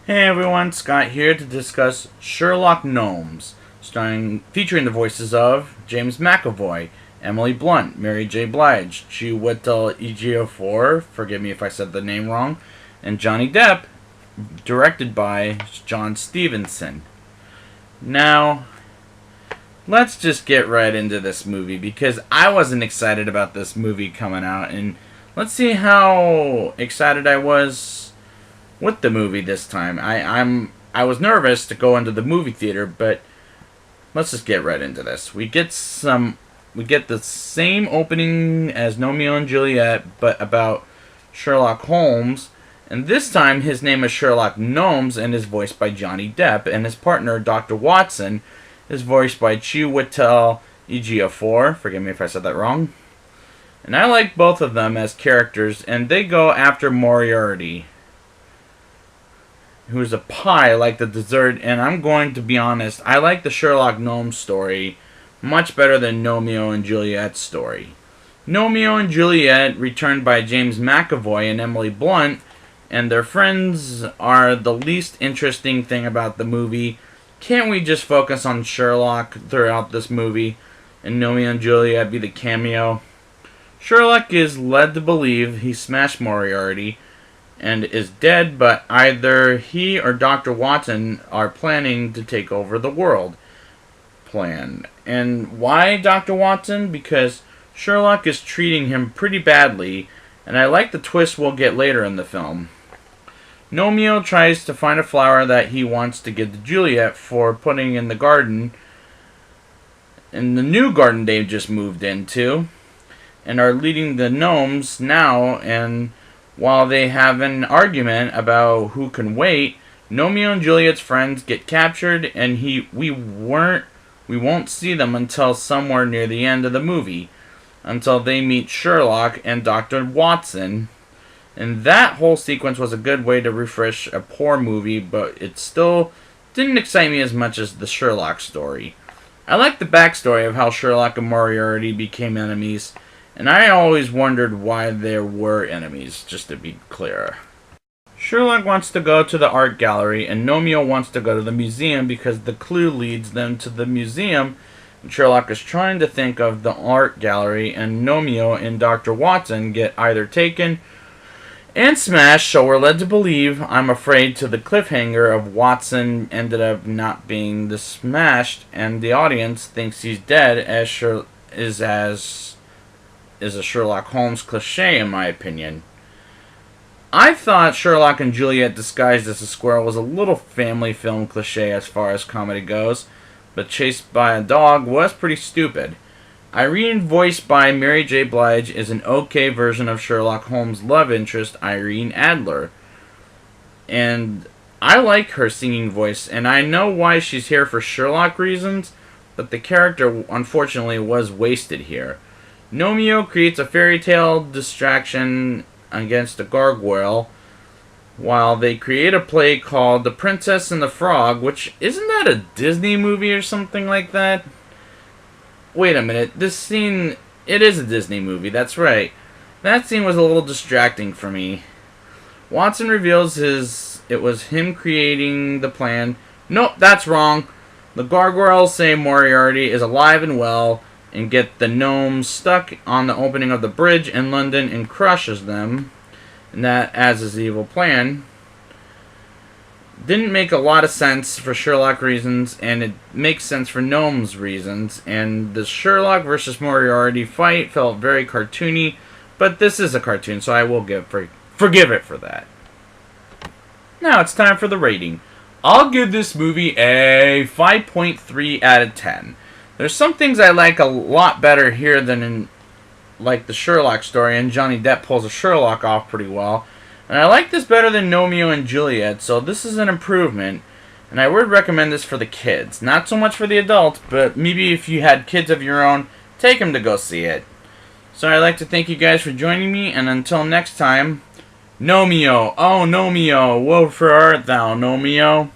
Hey everyone, Scott here to discuss Sherlock Gnomes, featuring the voices of James McAvoy, Emily Blunt, Mary J. Blige, Chiwetel Ejiofor, forgive me if I said the name wrong, and Johnny Depp, directed by John Stevenson. Now, let's just get right into this movie because I wasn't excited about this movie coming out, and let's see how excited I was with the movie this time. I was nervous to go into the movie theater, but let's just get right into this. We get the same opening as Romeo and Juliet, but about Sherlock Holmes, and this time his name is Sherlock Gnomes and is voiced by Johnny Depp, and his partner Dr. Watson is voiced by Chiwetel Ejiofor. Forgive me if I said that wrong. And I like both of them as characters, and they go after Moriarty, who's a pie like the dessert, and I'm going to be honest, I like the Sherlock Gnomes story much better than Romeo and Juliet's story. Romeo and Juliet, returned by James McAvoy and Emily Blunt, and their friends are the least interesting thing about the movie. Can't we just focus on Sherlock throughout this movie, and Romeo and Juliet be the cameo? Sherlock is led to believe he smashed Moriarty and is dead, but either he or Dr. Watson are planning to take over the world. And why Dr. Watson? Because Sherlock is treating him pretty badly, and I like the twist we'll get later in the film. Romeo tries to find a flower that he wants to give to Juliet for putting in the garden, in the new garden they just moved into, and are leading the gnomes now, and while they have an argument about who can wait, Romeo and Juliet's friends get captured, and we won't see them until somewhere near the end of the movie, until they meet Sherlock and Dr. Watson. And that whole sequence was a good way to refresh a poor movie, but it still didn't excite me as much as the Sherlock story. I like the backstory of how Sherlock and Moriarty became enemies, and I always wondered why there were enemies, just to be clear. Sherlock wants to go to the art gallery, and Romeo wants to go to the museum because the clue leads them to the museum. And Sherlock is trying to think of the art gallery, and Romeo and Dr. Watson get either taken and smashed, so we're led to believe, I'm afraid, to the cliffhanger of Watson ended up not being the smashed, and the audience thinks he's dead, is a Sherlock Holmes cliche in my opinion. I thought Sherlock and Juliet disguised as a squirrel was a little family film cliche as far as comedy goes, but chased by a dog was pretty stupid. Irene, voiced by Mary J. Blige, is an okay version of Sherlock Holmes' love interest, Irene Adler. And I like her singing voice, and I know why she's here for Sherlock reasons, but the character unfortunately was wasted here. Romeo creates a fairy tale distraction against a gargoyle, while they create a play called The Princess and the Frog, which, isn't that a Disney movie or something like that? Wait a minute, this scene, it is a Disney movie, that's right. That scene was a little distracting for me. Watson reveals it was him creating the plan. Nope, that's wrong. The gargoyles say Moriarty is alive and well, and get the gnomes stuck on the opening of the bridge in London and crushes them, and that as his evil plan. Didn't make a lot of sense for Sherlock reasons, and it makes sense for gnomes reasons, and the Sherlock versus Moriarty fight felt very cartoony, but this is a cartoon, so I will forgive it for that. Now it's time for the rating. I'll give this movie a 5.3 out of 10. There's some things I like a lot better here than in, like, the Sherlock story, and Johnny Depp pulls a Sherlock off pretty well. And I like this better than Romeo and Juliet, so this is an improvement. And I would recommend this for the kids. Not so much for the adults, but maybe if you had kids of your own, take them to go see it. So I'd like to thank you guys for joining me, and until next time, Romeo, oh Romeo, wherefore art thou, Romeo?